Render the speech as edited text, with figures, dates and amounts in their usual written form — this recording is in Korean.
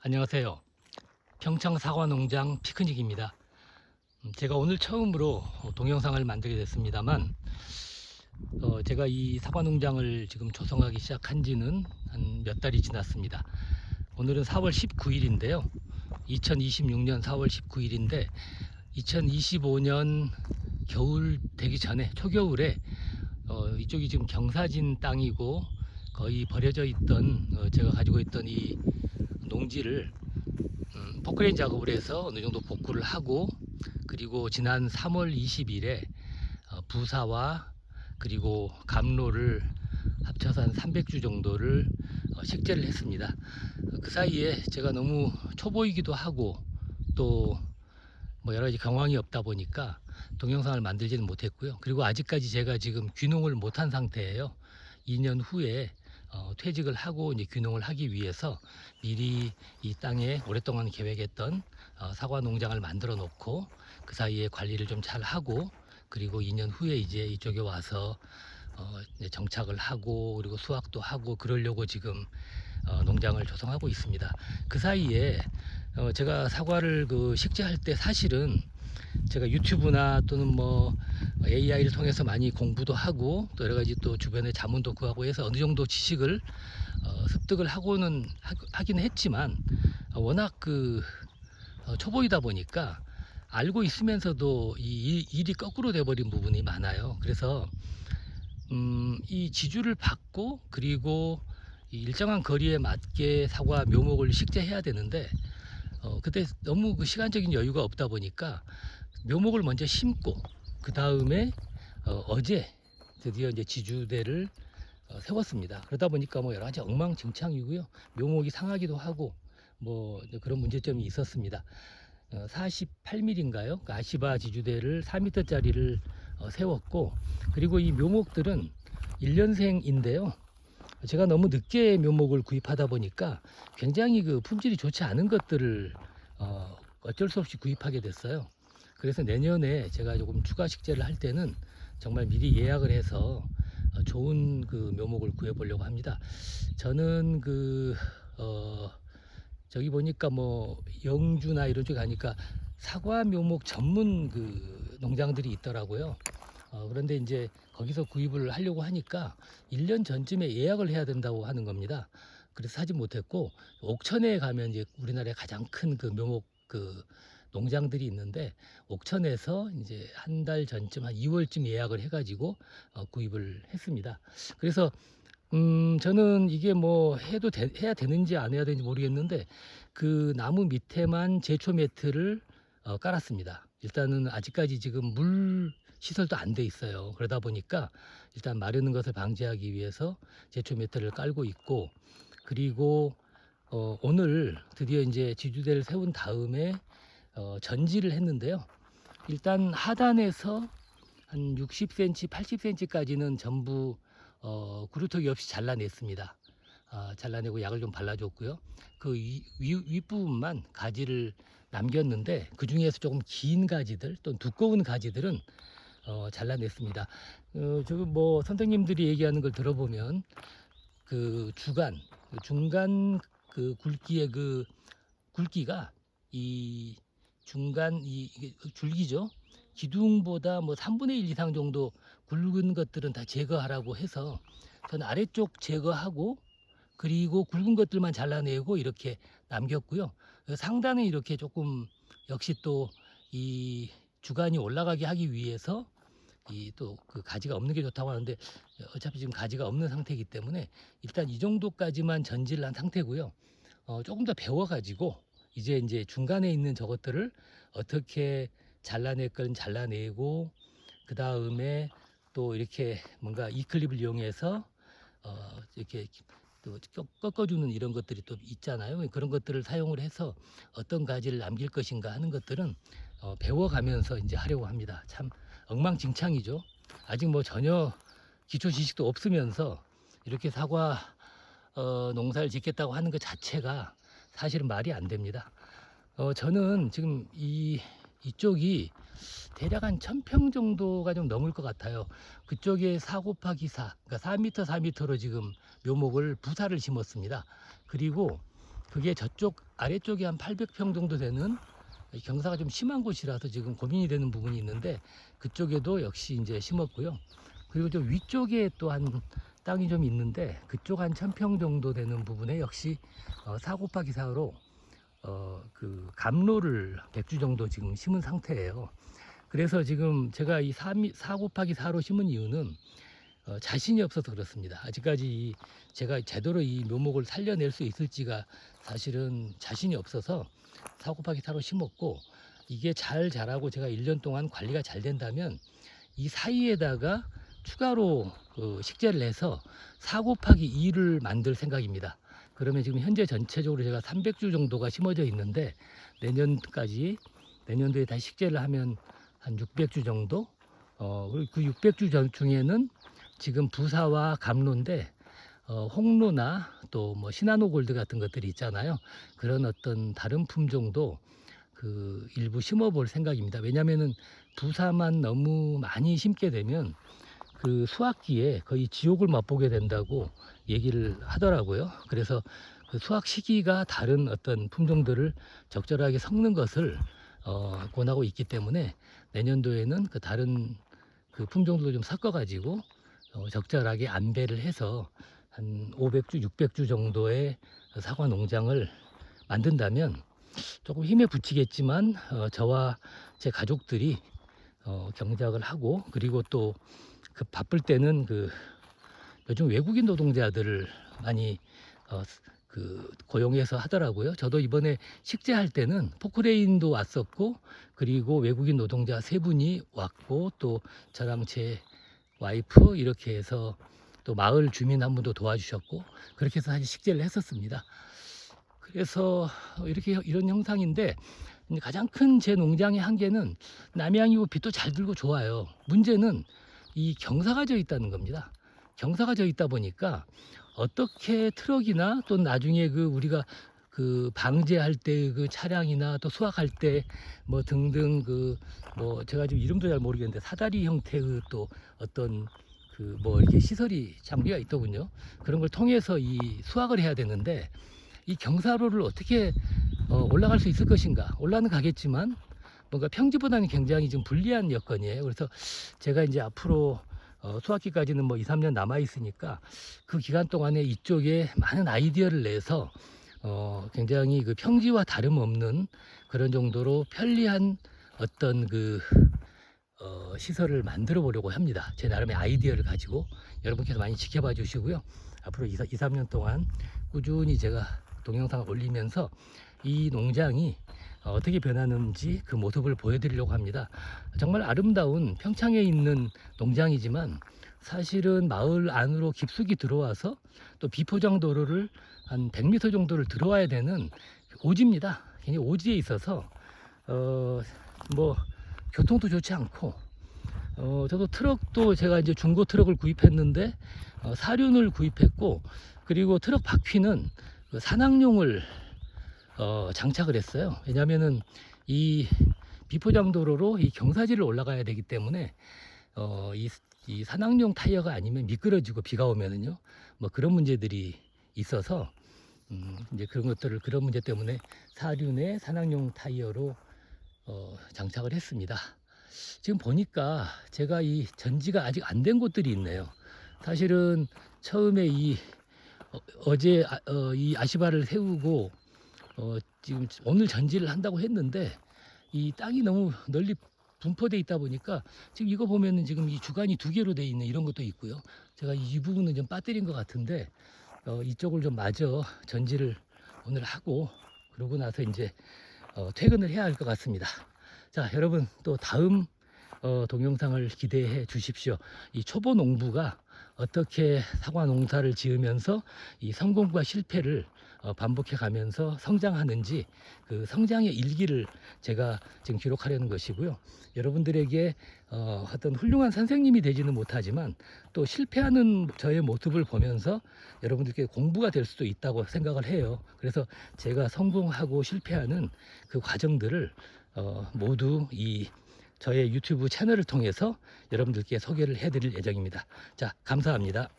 안녕하세요. 평창 사과농장 피크닉입니다. 제가 오늘 처음으로 동영상을 만들게 됐습니다만, 제가 이 사과농장을 지금 조성하기 시작한 지는 한 몇 달이 지났습니다. 오늘은 4월 19일인데요. 2026년 4월 19일인데, 2025년 겨울 되기 전에, 초겨울에, 이쪽이 지금 경사진 땅이고, 거의 버려져 있던, 제가 가지고 있던 이 농지를 포크레인 작업을 해서 어느 정도 복구를 하고, 그리고 지난 3월 20일에 부사와 그리고 감로를 합쳐서 한 300주 정도를 식재를 했습니다. 그 사이에 제가 너무 초보이기도 하고 또 뭐 여러 가지 경황이 없다 보니까 동영상을 만들지는 못했고요. 그리고 아직까지 제가 지금 귀농을 못한 상태예요. 2년 후에 퇴직을 하고 이제 귀농을 하기 위해서 미리 이 땅에 오랫동안 계획했던 사과 농장을 만들어 놓고 그 사이에 관리를 좀 잘 하고, 그리고 2년 후에 이제 이쪽에 와서 이제 정착을 하고 그리고 수확도 하고 그러려고 지금 농장을 조성하고 있습니다. 그 사이에 제가 사과를 식재할 때 사실은 제가 유튜브나 또는 뭐 AI를 통해서 많이 공부도 하고 또 여러 가지 또 주변에 자문도 구하고 해서 어느 정도 지식을 습득을 하고는 하긴 했지만, 워낙 초보이다 보니까 알고 있으면서도 이 일이 거꾸로 돼버린 부분이 많아요. 그래서 이 지주를 받고 그리고 이 일정한 거리에 맞게 사과 묘목을 식재해야 되는데, 그때 너무 시간적인 여유가 없다 보니까 묘목을 먼저 심고 그 다음에 어제 드디어 이제 지주대를 세웠습니다. 그러다 보니까 뭐 여러 가지 엉망진창이고요. 묘목이 상하기도 하고 뭐 그런 문제점이 있었습니다. 48mm인가요? 아시바 지주대를 4m짜리를 세웠고, 그리고 이 묘목들은 1년생인데요. 제가 너무 늦게 묘목을 구입하다 보니까 굉장히 품질이 좋지 않은 것들을 어쩔 수 없이 구입하게 됐어요. 그래서 내년에 제가 조금 추가 식재를 할 때는 정말 미리 예약을 해서 좋은 묘목을 구해 보려고 합니다. 저는 저기 보니까 뭐 영주나 이런 쪽 가니까 사과 묘목 전문 농장들이 있더라고요. 그런데 이제 거기서 구입을 하려고 하니까 1년 전쯤에 예약을 해야 된다고 하는 겁니다. 그래서 사지 못했고, 옥천에 가면 이제 우리나라의 가장 큰 묘목 농장들이 있는데, 옥천에서 이제 한 달 전쯤 한 2월쯤 예약을 해가지고 구입을 했습니다. 그래서 저는 이게 뭐 해야 되는지 안 해야 되는지 모르겠는데, 그 나무 밑에만 제초 매트를 깔았습니다. 일단은 아직까지 지금 물 시설도 안 돼 있어요. 그러다 보니까 일단 마르는 것을 방지하기 위해서 제초 매트를 깔고 있고, 그리고 오늘 드디어 이제 지주대를 세운 다음에 전지를 했는데요. 일단 하단에서 한 60cm, 80cm까지는 전부 구루터기 없이 잘라냈습니다. 잘라내고 약을 좀 발라줬고요. 그 윗부분만 가지를 남겼는데, 그 중에서 조금 긴 가지들 또는 두꺼운 가지들은 잘라냈습니다. 지금 뭐 선생님들이 얘기하는 걸 들어보면 중간 굵기의 굵기가 이 중간 이게 줄기죠. 기둥보다 뭐 3분의 1 이상 정도 굵은 것들은 다 제거하라고 해서 저는 아래쪽 제거하고 그리고 굵은 것들만 잘라내고 이렇게 남겼고요. 상단은 이렇게 조금 역시 또 이 주간이 올라가게 하기 위해서 이 또 가지가 없는 게 좋다고 하는데, 어차피 지금 가지가 없는 상태이기 때문에 일단 이 정도까지만 전지를 한 상태고요. 조금 더 배워가지고 이제 중간에 있는 저것들을 어떻게 잘라낼 건 잘라내고, 그 다음에 또 이렇게 뭔가 이클립을 이용해서 이렇게 또 꺾어주는 이런 것들이 또 있잖아요. 그런 것들을 사용을 해서 어떤 가지를 남길 것인가 하는 것들은 배워가면서 이제 하려고 합니다. 참 엉망진창이죠. 아직 뭐 전혀 기초 지식도 없으면서 이렇게 사과 농사를 짓겠다고 하는 것 자체가 사실은 말이 안 됩니다. 저는 지금 이쪽이 대략 한 1000평 정도가 좀 넘을 것 같아요. 그쪽에 4 곱하기 4, 그러니까 4m 4m로 지금 묘목을 부사를 심었습니다. 그리고 그게 저쪽 아래쪽에 한 800평 정도 되는 경사가 좀 심한 곳이라서 지금 고민이 되는 부분이 있는데, 그쪽에도 역시 이제 심었고요. 그리고 저 위쪽에 또한 땅이 좀 있는데, 그쪽 한 1000평 정도 되는 부분에 역시 4 곱하기 4로 그 감로를 100주 정도 지금 심은 상태예요. 그래서 지금 제가 이 4 곱하기 4로 심은 이유는 자신이 없어서 그렇습니다. 아직까지 제가 제대로 이 묘목을 살려낼 수 있을지가 사실은 자신이 없어서 4 곱하기 4로 심었고, 이게 잘 자라고 제가 1년 동안 관리가 잘 된다면 이 사이에다가 추가로 식재를 해서 4 곱하기 2를 만들 생각입니다. 그러면 지금 현재 전체적으로 제가 300주 정도가 심어져 있는데, 내년도에 다시 식재를 하면 한 600주 정도. 그리고 그 600주 중에는 지금 부사와 감로인데, 홍로나 또 뭐 시나노 골드 같은 것들이 있잖아요. 그런 어떤 다른 품종도 그 일부 심어볼 생각입니다. 왜냐면은 부사만 너무 많이 심게 되면 그 수확기에 거의 지옥을 맛보게 된다고 얘기를 하더라고요. 그래서 그 수확 시기가 다른 어떤 품종들을 적절하게 섞는 것을 권하고 있기 때문에, 내년도에는 그 다른 그 품종들도 좀 섞어 가지고 적절하게 안배를 해서 한 500주, 600주 정도의 사과 농장을 만든다면 조금 힘에 부치겠지만 저와 제 가족들이 경작을 하고, 그리고 또 그 바쁠 때는 그 요즘 외국인 노동자들을 많이 고용해서 하더라고요. 저도 이번에 식재할 때는 포크레인도 왔었고, 그리고 외국인 노동자 3분이 왔고, 또 저랑 제 와이프 이렇게 해서 또 마을 주민 한 분도 도와주셨고, 그렇게 해서 사실 식재를 했었습니다. 그래서 이런 형상인데, 가장 큰 제 농장의 한계는 남양이고 빛도 잘 들고 좋아요. 문제는 이 경사가 져 있다는 겁니다. 경사가 져 있다 보니까 어떻게 트럭이나 또 나중에 우리가 그 방제할 때 그 차량이나 또 수확할 때 뭐 등등 제가 지금 이름도 잘 모르겠는데 사다리 형태의 또 어떤 이렇게 시설이 장비가 있더군요. 그런 걸 통해서 이 수확을 해야 되는데, 이 경사로를 어떻게 올라갈 수 있을 것인가. 올라는 가겠지만 뭔가 평지보다는 굉장히 좀 불리한 여건이에요. 그래서 제가 이제 앞으로 수학기까지는 뭐 2, 3년 남아 있으니까 그 기간 동안에 이쪽에 많은 아이디어를 내서 굉장히 그 평지와 다름없는 그런 정도로 편리한 어떤 시설을 만들어 보려고 합니다. 제 나름의 아이디어를 가지고 여러분께서 많이 지켜봐 주시고요. 앞으로 2, 3년 동안 꾸준히 제가 동영상을 올리면서 이 농장이 어떻게 변하는지 그 모습을 보여드리려고 합니다. 정말 아름다운 평창에 있는 농장이지만 사실은 마을 안으로 깊숙이 들어와서 또 비포장도로를 한 100m 정도를 들어와야 되는 오지입니다. 굉장히 오지에 있어서 교통도 좋지 않고, 저도 트럭도 제가 이제 중고 트럭을 구입했는데 사륜을 구입했고, 그리고 트럭 바퀴는 산악용을 장착을 했어요. 왜냐면은 이 비포장도로로 이 경사지를 올라가야 되기 때문에 이 산악용 타이어가 아니면 미끄러지고 비가 오면은요 뭐 그런 문제들이 있어서 이제 그런 문제 때문에 사륜의 산악용 타이어로 장착을 했습니다. 지금 보니까 제가 이 전지가 아직 안 된 곳들이 있네요. 사실은 처음에 어제 이 아시바를 세우고 지금 오늘 전지를 한다고 했는데, 이 땅이 너무 널리 분포되어 있다 보니까 지금 이거 보면은 지금 이 주간이 2개로 되어 있는 이런 것도 있고요. 제가 이 부분은 좀 빠뜨린 것 같은데 이쪽을 좀 마저 전지를 오늘 하고, 그러고 나서 이제 퇴근을 해야 할 것 같습니다. 자, 여러분 또 다음 동영상을 기대해 주십시오. 이 초보 농부가 어떻게 사과 농사를 지으면서 이 성공과 실패를 반복해 가면서 성장하는지, 그 성장의 일기를 제가 지금 기록하려는 것이고요. 여러분들에게 어떤 훌륭한 선생님이 되지는 못하지만 또 실패하는 저의 모습을 보면서 여러분들께 공부가 될 수도 있다고 생각을 해요. 그래서 제가 성공하고 실패하는 그 과정들을 모두 저의 유튜브 채널을 통해서 여러분들께 소개를 해드릴 예정입니다. 자, 감사합니다.